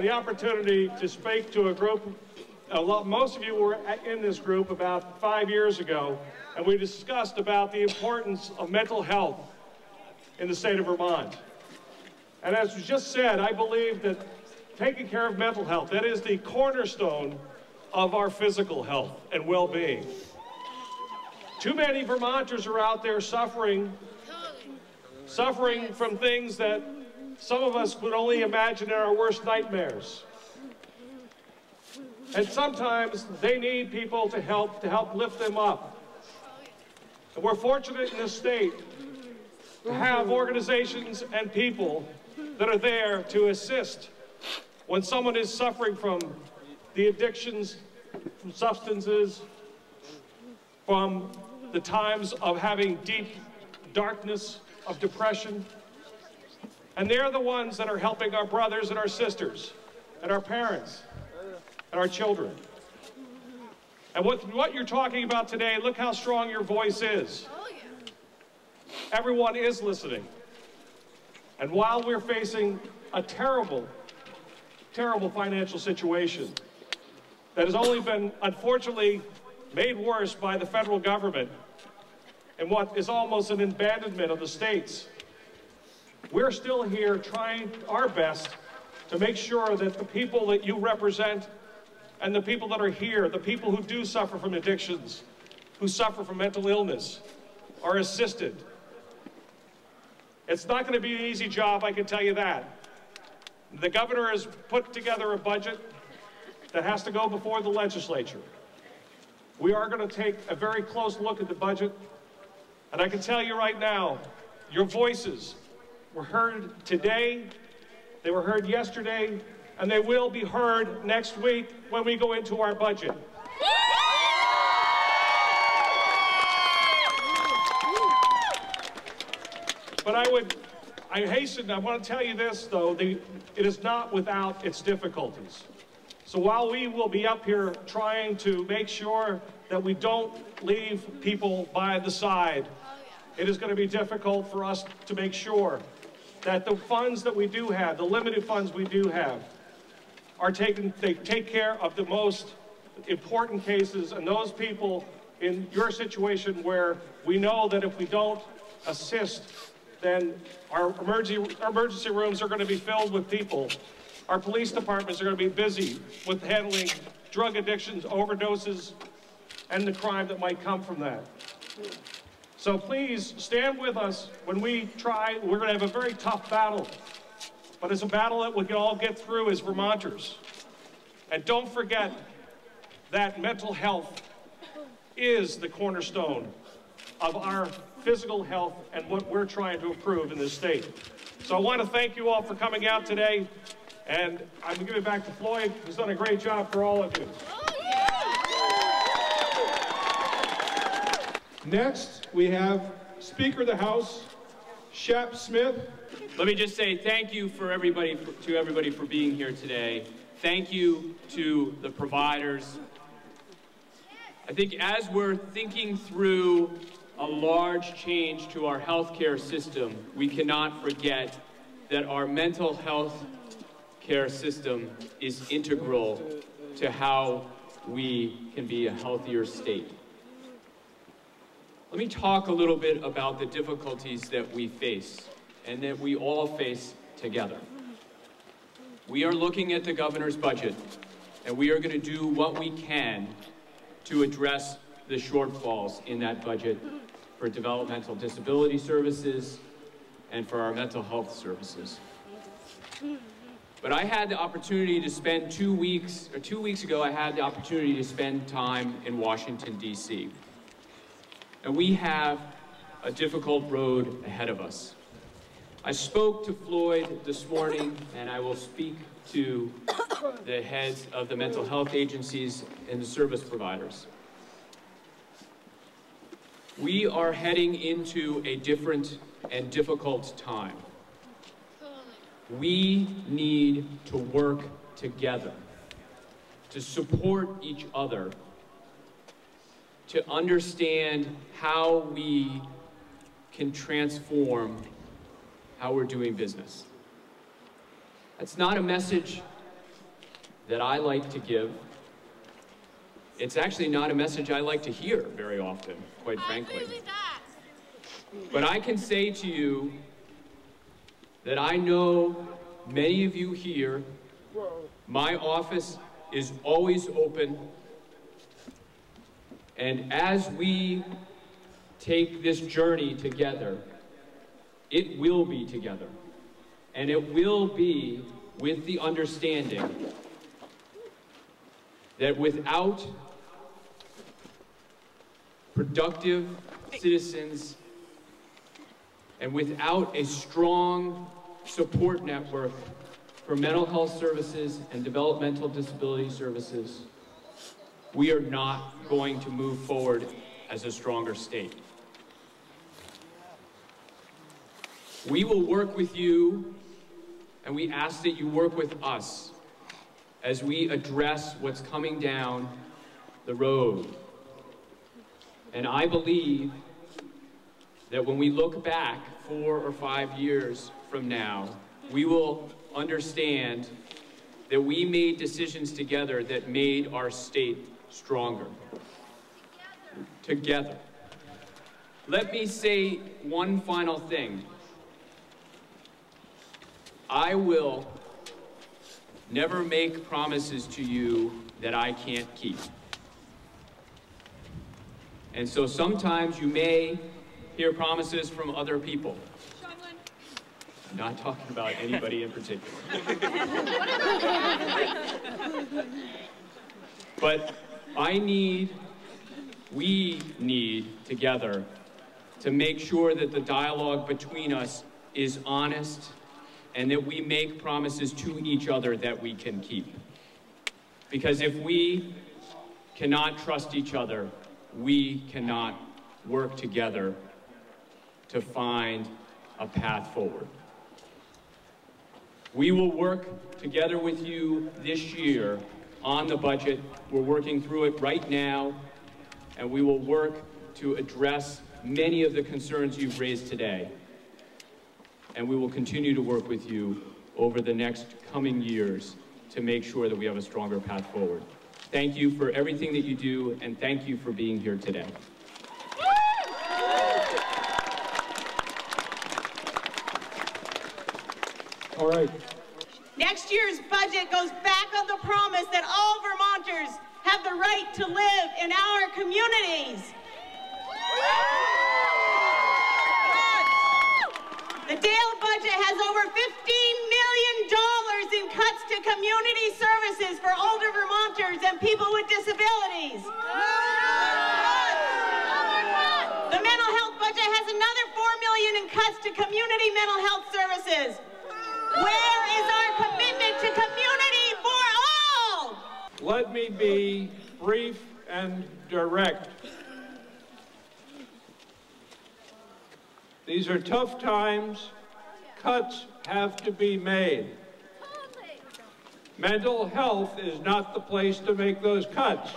the opportunity to speak to a group. Most of you were in this group about 5 years ago, and we discussed about the importance of mental health in the state of Vermont. And as was just said, I believe that taking care of mental health, that is the cornerstone of our physical health and well-being. Too many Vermonters are out there suffering from things that some of us would only imagine in our worst nightmares. And sometimes they need people to help lift them up. And we're fortunate in this state to have organizations and people that are there to assist when someone is suffering from the addictions, from substances, from the times of having deep darkness of depression. And they're the ones that are helping our brothers and our sisters and our parents and our children. And what you're talking about today, look how strong your voice is. Everyone is listening. And while we're facing a terrible, terrible financial situation that has only been, unfortunately, made worse by the federal government and what is almost an abandonment of the states, we're still here trying our best to make sure that the people that you represent and the people that are here, the people who do suffer from addictions, who suffer from mental illness, are assisted. It's not going to be an easy job, I can tell you that. The governor has put together a budget that has to go before the legislature. We are going to take a very close look at the budget, and I can tell you right now, your voices were heard today, they were heard yesterday, and they will be heard next week when we go into our budget. But I want to tell you this, though, it is not without its difficulties. So while we will be up here trying to make sure that we don't leave people by the side, it is going to be difficult for us to make sure that the funds that we do have, the limited funds we do have, they take care of the most important cases and those people in your situation where we know that if we don't assist, then our emergency rooms are going to be filled with people. Our police departments are going to be busy with handling drug addictions, overdoses, and the crime that might come from that. So please stand with us when we try. We're going to have a very tough battle, but it's a battle that we can all get through as Vermonters. And don't forget that mental health is the cornerstone of our physical health and what we're trying to improve in this state. So I want to thank you all for coming out today, and I'm going to give it back to Floyd, who's done a great job for all of you. Next, we have Speaker of the House, Shap Smith. Let me just say thank you to everybody for being here today. Thank you to the providers. I think as we're thinking through a large change to our healthcare system, we cannot forget that our mental health care system is integral to how we can be a healthier state. Let me talk a little bit about the difficulties that we face and that we all face together. We are looking at the governor's budget, and we are going to do what we can to address the shortfalls in that budget for developmental disability services and for our mental health services. But I had the opportunity to spend 2 weeks ago, I had the opportunity to spend time in Washington, D.C. And we have a difficult road ahead of us. I spoke to Floyd this morning, and I will speak to the heads of the mental health agencies and the service providers. We are heading into a different and difficult time. We need to work together, to support each other, to understand how we can transform how we're doing business. That's not a message that I like to give. It's actually not a message I like to hear very often, quite frankly. But I can say to you that I know many of you here, my office is always open. And as we take this journey together, it will be together. And it will be with the understanding that without productive citizens and without a strong support network for mental health services and developmental disability services, we are not going to move forward as a stronger state. We will work with you, and we ask that you work with us as we address what's coming down the road. And I believe that when we look back 4 or 5 years from now, we will understand that we made decisions together that made our state stronger. Together. Let me say one final thing. I will never make promises to you that I can't keep. And so sometimes you may hear promises from other people. I'm not talking about anybody in particular. But we need together to make sure that the dialogue between us is honest and that we make promises to each other that we can keep. Because if we cannot trust each other, we cannot work together to find a path forward. We will work together with you this year on the budget. We're working through it right now, and we will work to address many of the concerns you've raised today. And we will continue to work with you over the next coming years to make sure that we have a stronger path forward. Thank you for everything that you do, and thank you for being here today. All right. Next year's budget goes back on the promise that all Vermonters have the right to live in our communities. The DAIL budget has over $15 million in cuts to community services for older Vermonters and people with disabilities. The mental health budget has another $4 million in cuts to community mental health services. Where is our commitment to community for all? Let me be brief and direct. These are tough times. Cuts have to be made. Mental health is not the place to make those cuts.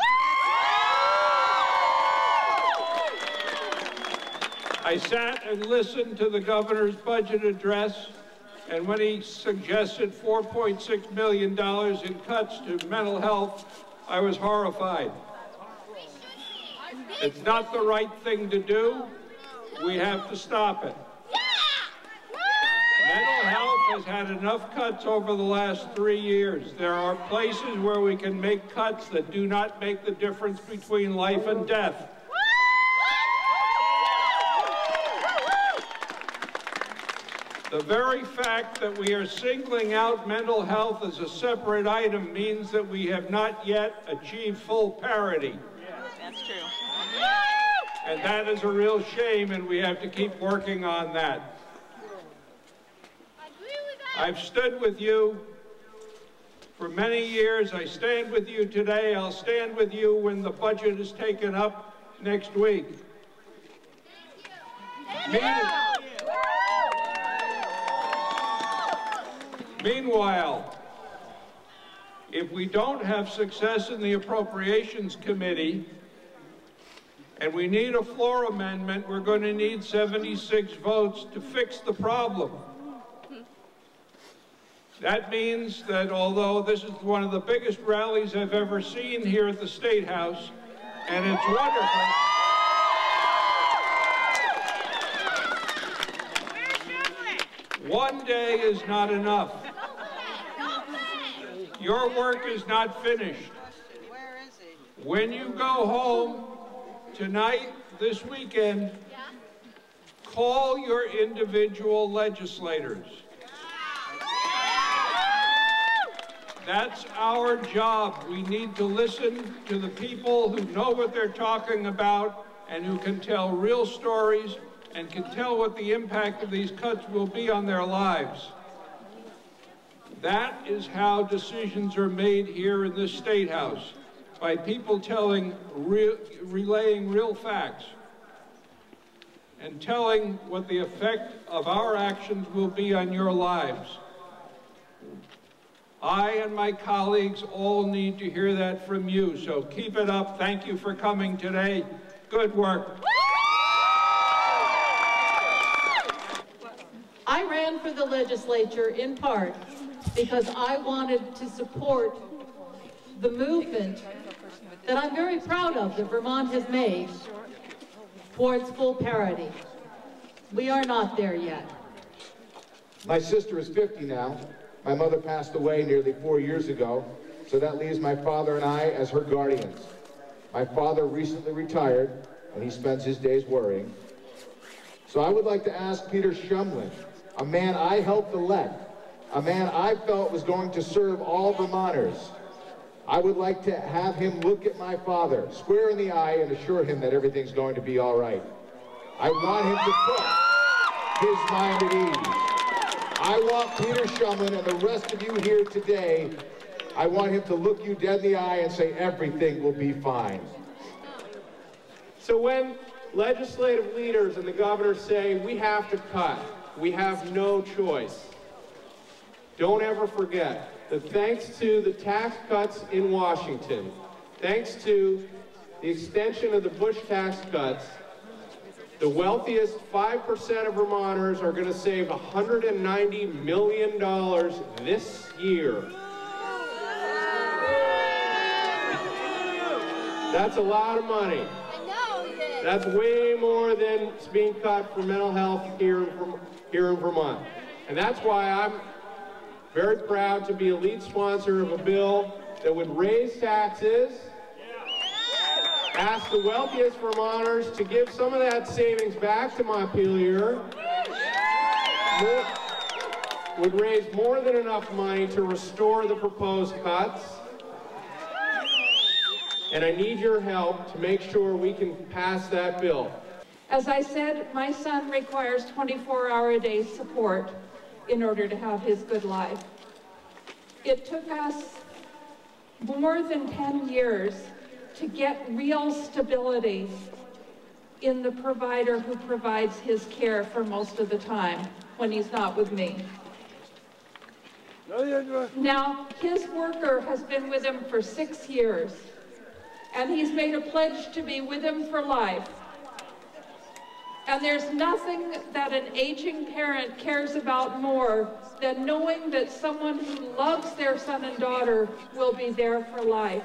I sat and listened to the governor's budget address, and when he suggested $4.6 million in cuts to mental health, I was horrified. It's not the right thing to do. We have to stop it. Mental health has had enough cuts over the last 3 years. There are places where we can make cuts that do not make the difference between life and death. The very fact that we are singling out mental health as a separate item means that we have not yet achieved full parity. That's true. And that is a real shame, and we have to keep working on that. I've stood with you for many years. I stand with you today. I'll stand with you when the budget is taken up next week. Meanwhile, if we don't have success in the Appropriations Committee, and we need a floor amendment, we're going to need 76 votes to fix the problem. That means that although this is one of the biggest rallies I've ever seen here at the State House, and it's wonderful, one day is not enough. Your work is not finished. When you go home tonight, this weekend, call your individual legislators. That's our job. We need to listen to the people who know what they're talking about and who can tell real stories and can tell what the impact of these cuts will be on their lives. That is how decisions are made here in this State House, by people relaying real facts and telling what the effect of our actions will be on your lives. I and my colleagues all need to hear that from you, so keep it up. Thank you for coming today. Good work. I ran for the legislature in part because I wanted to support the movement that I'm very proud of that Vermont has made towards full parity. We are not there yet. My sister is 50 now. My mother passed away nearly 4 years ago, so that leaves my father and I as her guardians. My father recently retired, and he spends his days worrying. So I would like to ask Peter Shumlin, a man I helped elect, a man I felt was going to serve all Vermonters. I would like to have him look at my father square in the eye and assure him that everything's going to be all right. I want him to put his mind at ease. I want Peter Shumlin and the rest of you here today, I want him to look you dead in the eye and say everything will be fine. So when legislative leaders and the governor say we have to cut, we have no choice, don't ever forget that thanks to the tax cuts in Washington, thanks to the extension of the Bush tax cuts, the wealthiest 5% of Vermonters are going to save $190 million this year. That's a lot of money. That's way more than is being cut for mental health here in Vermont. And that's why I'm very proud to be a lead sponsor of a bill that would raise taxes, ask the wealthiest Vermonters to give some of that savings back to Montpelier, would raise more than enough money to restore the proposed cuts. And I need your help to make sure we can pass that bill. As I said, my son requires 24-hour-a-day support in order to have his good life. It took us more than 10 years to get real stability in the provider who provides his care for most of the time when he's not with me. Now, his worker has been with him for 6 years, and he's made a pledge to be with him for life. And there's nothing that an aging parent cares about more than knowing that someone who loves their son and daughter will be there for life.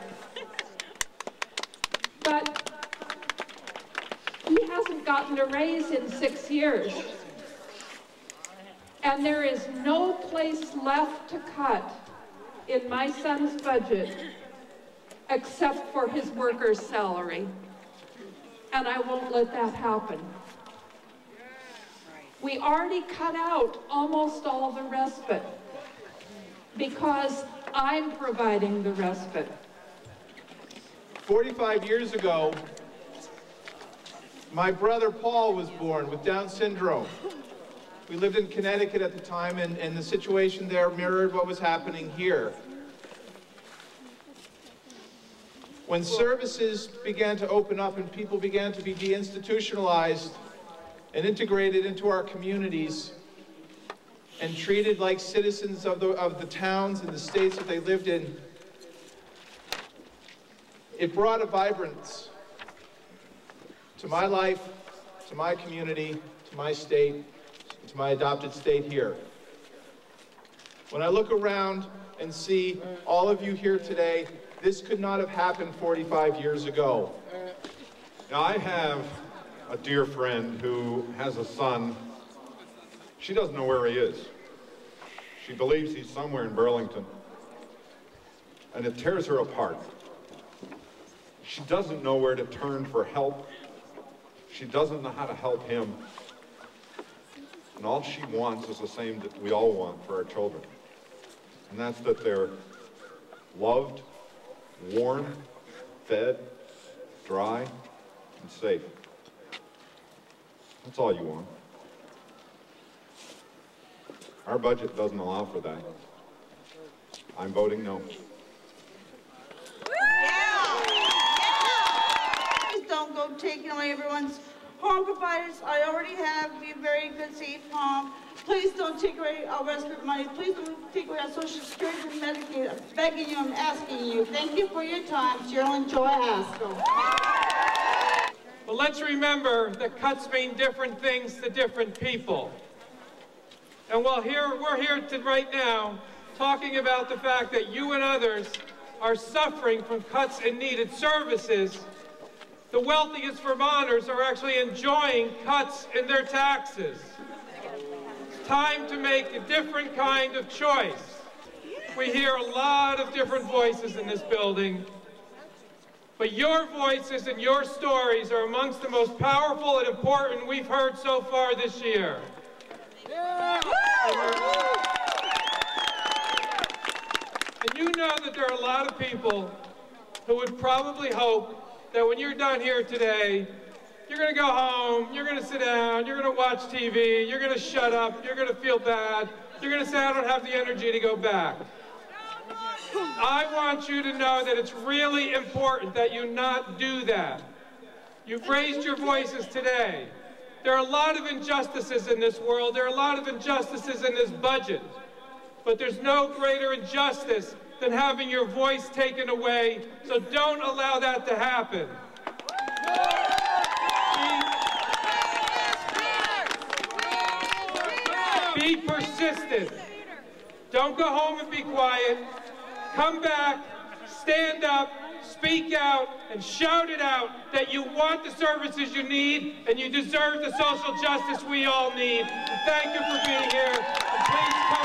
But he hasn't gotten a raise in 6 years. And there is no place left to cut in my son's budget except for his worker's salary. And I won't let that happen. We already cut out almost all the respite because I'm providing the respite. 45 years ago, my brother Paul was born with Down syndrome. We lived in Connecticut at the time, and the situation there mirrored what was happening here. When services began to open up and people began to be deinstitutionalized and integrated into our communities and treated like citizens of the towns and the states that they lived in, it brought a vibrance to my life, to my community, to my state, to my adopted state here. When I look around and see all of you here today, this could not have happened 45 years ago. Now, I have a dear friend who has a son. She doesn't know where he is. She believes he's somewhere in Burlington. And it tears her apart. She doesn't know where to turn for help. She doesn't know how to help him. And all she wants is the same that we all want for our children. And that's that they're loved, warm, fed, dry, and safe. That's all you want. Our budget doesn't allow for that. I'm voting no. Please don't go taking away everyone's home providers. I already have a very good, safe home. Please don't take away our respite money. Please don't take away our Social Security and Medicaid. I'm begging you, I'm asking you. Thank you for your time. Sheralyn Joy Haskel. But let's remember that cuts mean different things to different people. And while we're here right now talking about the fact that you and others are suffering from cuts in needed services, the wealthiest Vermonters are actually enjoying cuts in their taxes. It's time to make a different kind of choice. We hear a lot of different voices in this building, but your voices and your stories are amongst the most powerful and important we've heard so far this year. And you know that there are a lot of people who would probably hope that when you're done here today, you're going to go home, you're going to sit down, you're going to watch TV, you're going to shut up, you're going to feel bad, you're going to say, I don't have the energy to go back. I want you to know that it's really important that you not do that. You've raised your voices today. There are a lot of injustices in this world. There are a lot of injustices in this budget. But there's no greater injustice than having your voice taken away, so don't allow that to happen. Be persistent. Don't go home and be quiet. Come back, stand up, speak out, and shout it out that you want the services you need and you deserve the social justice we all need. And thank you for being here. And please come